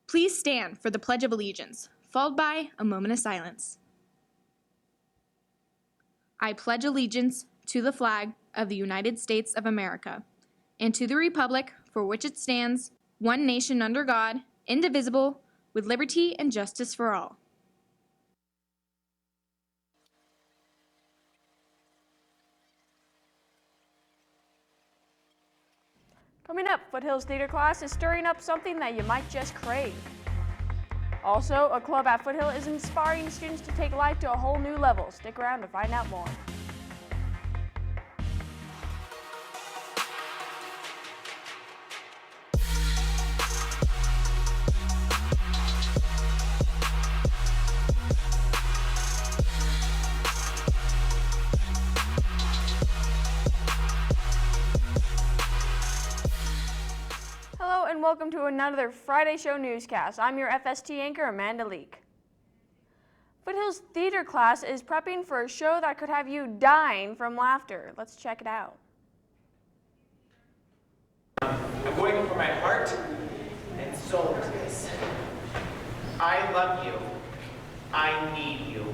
Please stand for the Pledge of Allegiance, followed by a moment of silence. I pledge allegiance to the flag of the United States of America and to the republic for which it stands, one nation under God, indivisible, with liberty and justice for all. Coming up, Foothills Theater class is stirring up something that you might just crave. Also, a club at Foothill is inspiring students to take life to a whole new level. Stick around to find out more. Hello and welcome to another Friday Show newscast. I'm your FST anchor, Amanda Leek. Foothills Theater class is prepping for a show that could have you dying from laughter. Let's check it out. I'm going for my heart and soul to this. I love you. I need you.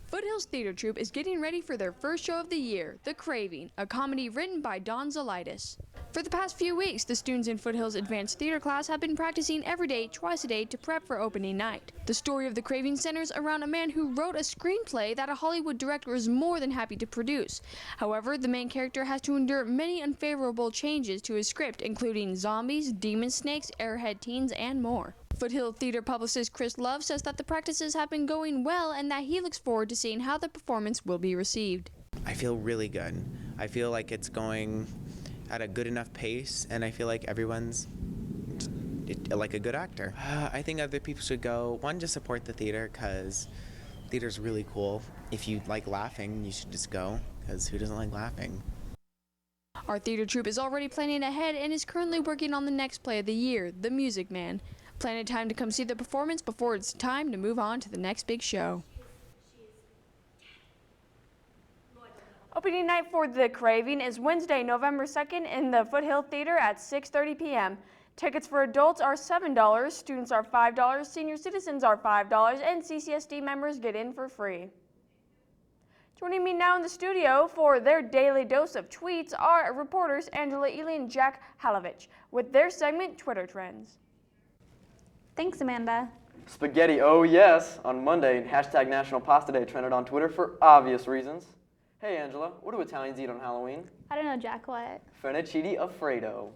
Foothills Theater Troupe is getting ready for their first show of the year, The Craving, a comedy written by Don Zolitis. For the past few weeks, the students in Foothills Advanced Theater class have been practicing every day, twice a day, to prep for opening night. The story of The Craving centers around a man who wrote a screenplay that a Hollywood director is more than happy to produce. However, the main character has to endure many unfavorable changes to his script, including zombies, demon snakes, airhead teens, and more. Foothill Theater publicist Chris Love says that the practices have been going well and that he looks forward to seeing how the performance will be received. I feel really good. I feel like it's going at a good enough pace, and I feel like everyone's like a good actor. I think other people should go, one, to support the theater, because theater's really cool. If you like laughing, you should just go, because who doesn't like laughing? Our theater troupe is already planning ahead and is currently working on the next play of the year, The Music Man. Plan a time to come see the performance before it's time to move on to the next big show. Opening night for The Craving is Wednesday, November 2nd in the Foothill Theater at 6:30 p.m. Tickets for adults are $7, students are $5, senior citizens are $5, and CCSD members get in for free. Joining me now in the studio for their daily dose of tweets are reporters Angela Ely and Jack Halovich with their segment Twitter Trends. Thanks, Amanda. Spaghetti, oh yes! On Monday, hashtag National Pasta Day trended on Twitter for obvious reasons. Hey Angela, what do Italians eat on Halloween? I don't know, Jack, what? Fettuccine Alfredo.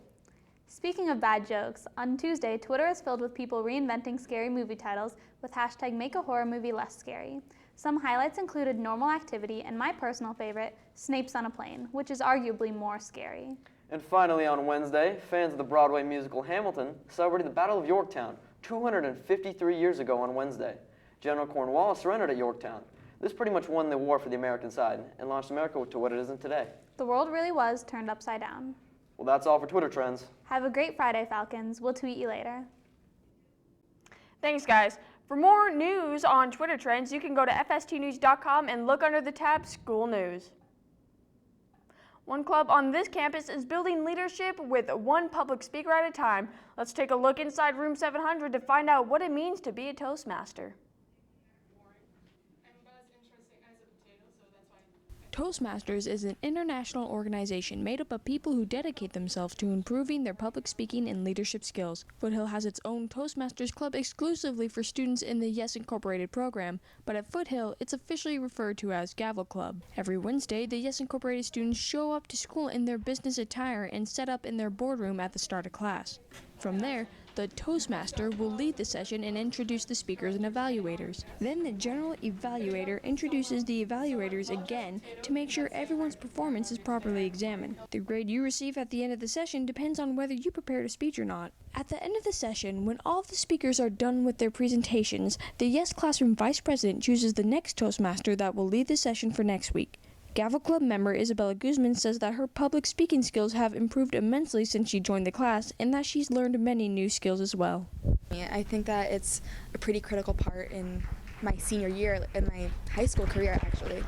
Speaking of bad jokes, on Tuesday, Twitter is filled with people reinventing scary movie titles with hashtag Make a Horror Movie Less Scary. Some highlights included Normal Activity and my personal favorite, Snape's on a Plane, which is arguably more scary. And finally on Wednesday, fans of the Broadway musical Hamilton celebrated the Battle of Yorktown 253 years ago on Wednesday. General Cornwallis surrendered at Yorktown. This pretty much won the war for the American side and launched America to what it isn't today. The world really was turned upside down. Well, that's all for Twitter Trends. Have a great Friday, Falcons. We'll tweet you later. Thanks, guys. For more news on Twitter Trends, you can go to fstnews.com and look under the tab School News. One club on this campus is building leadership with one public speaker at a time. Let's take a look inside room 700 to find out what it means to be a Toastmaster. Toastmasters is an international organization made up of people who dedicate themselves to improving their public speaking and leadership skills. Foothill has its own Toastmasters Club exclusively for students in the Yes Incorporated program, but at Foothill, it's officially referred to as Gavel Club. Every Wednesday, the Yes Incorporated students show up to school in their business attire and set up in their boardroom at the start of class. From there, the Toastmaster will lead the session and introduce the speakers and evaluators. Then the general evaluator introduces the evaluators again to make sure everyone's performance is properly examined. The grade you receive at the end of the session depends on whether you prepared a speech or not. At the end of the session, when all of the speakers are done with their presentations, the Yes Classroom Vice President chooses the next Toastmaster that will lead the session for next week. Gavel Club member Isabella Guzman says that her public speaking skills have improved immensely since she joined the class and that she's learned many new skills as well. I think that it's a pretty critical part in my senior year, in my high school career actually.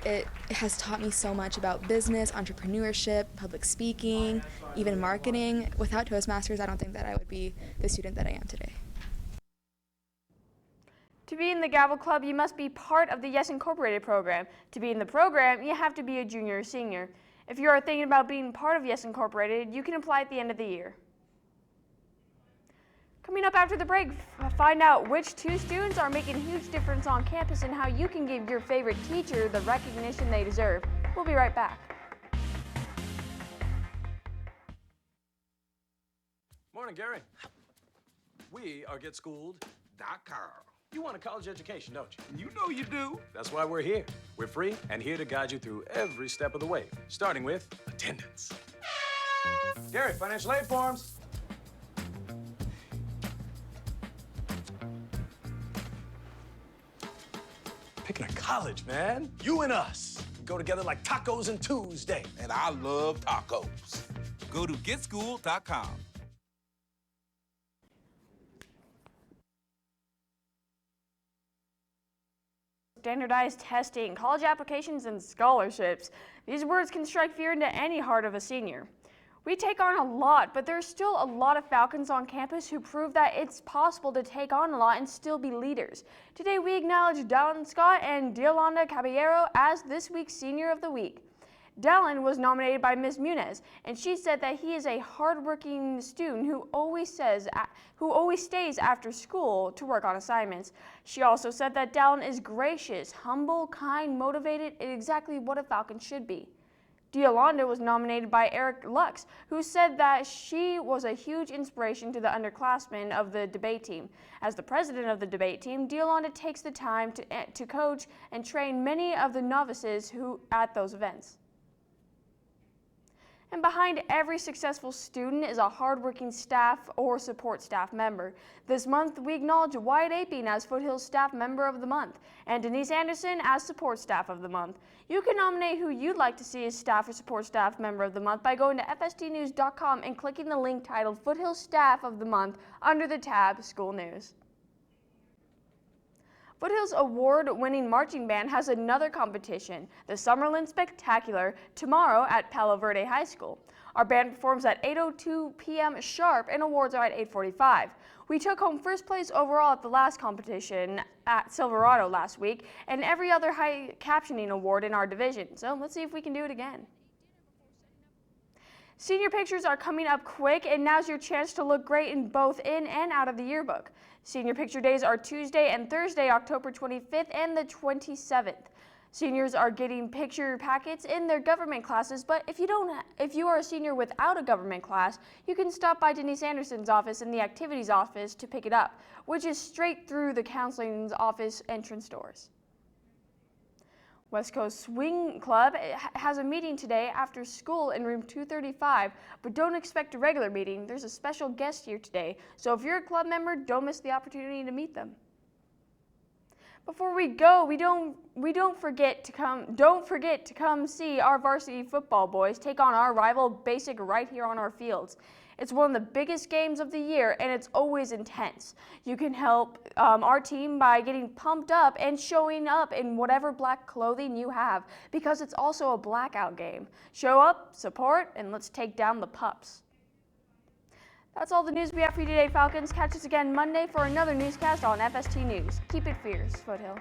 It has taught me so much about business, entrepreneurship, public speaking, even marketing. Without Toastmasters, I don't think that I would be the student that I am today. To be in the Gavel Club, you must be part of the Yes Incorporated program. To be in the program, you have to be a junior or senior. If you are thinking about being part of Yes Incorporated, you can apply at the end of the year. Coming up after the break, find out which 2 students are making a huge difference on campus and how you can give your favorite teacher the recognition they deserve. We'll be right back. Morning, Gary. We are GetSchooled.com. You want a college education, don't you? You know you do. That's why we're here. We're free and here to guide you through every step of the way, starting with attendance. Gary, financial aid forms. Picking a college, man. You and us. Go together like tacos and Tuesday. And I love tacos. Go to GetSchooled.com. Standardized testing, college applications, and scholarships. These words can strike fear into any heart of a senior. We take on a lot, but there's still a lot of Falcons on campus who prove that it's possible to take on a lot and still be leaders. Today we acknowledge Dallin Scott and Diolanda Caballero as this week's Senior of the Week. Dallin was nominated by Ms. Muniz, and she said that he is a hardworking student who always stays after school to work on assignments. She also said that Dallin is gracious, humble, kind, motivated, and exactly what a Falcon should be. Diolanda was nominated by Eric Lux, who said that she was a huge inspiration to the underclassmen of the debate team. As the president of the debate team, Diolanda takes the time to coach and train many of the novices at those events. And behind every successful student is a hardworking staff or support staff member. This month, we acknowledge Wyatt Aping as Foothills Staff Member of the Month and Denise Anderson as Support Staff of the Month. You can nominate who you'd like to see as Staff or Support Staff Member of the Month by going to FSTnews.com and clicking the link titled Foothills Staff of the Month under the tab School News. Foothills award-winning marching band has another competition, the Summerlin Spectacular, tomorrow at Palo Verde High School. Our band performs at 8:02 p.m. sharp and awards are at 8:45. We took home first place overall at the last competition at Silverado last week and every other high captioning award in our division, so let's see if we can do it again. Senior pictures are coming up quick, and now's your chance to look great in both in and out of the yearbook. Senior picture days are Tuesday and Thursday, October 25th and the 27th. Seniors are getting picture packets in their government classes, but if you are a senior without a government class, you can stop by Denise Anderson's office in the activities office to pick it up, which is straight through the counseling's office entrance doors. West Coast Swing Club has a meeting today after school in room 235, but don't expect a regular meeting. There's a special guest here today, so if you're a club member, don't miss the opportunity to meet them. Before we go, don't forget to come see our varsity football boys take on our rival Basic right here on our fields. It's one of the biggest games of the year, and it's always intense. You can help our team by getting pumped up and showing up in whatever black clothing you have, because it's also a blackout game. Show up, support, and let's take down the pups. That's all the news we have for you today, Falcons. Catch us again Monday for another newscast on FST News. Keep it fierce, Foothill.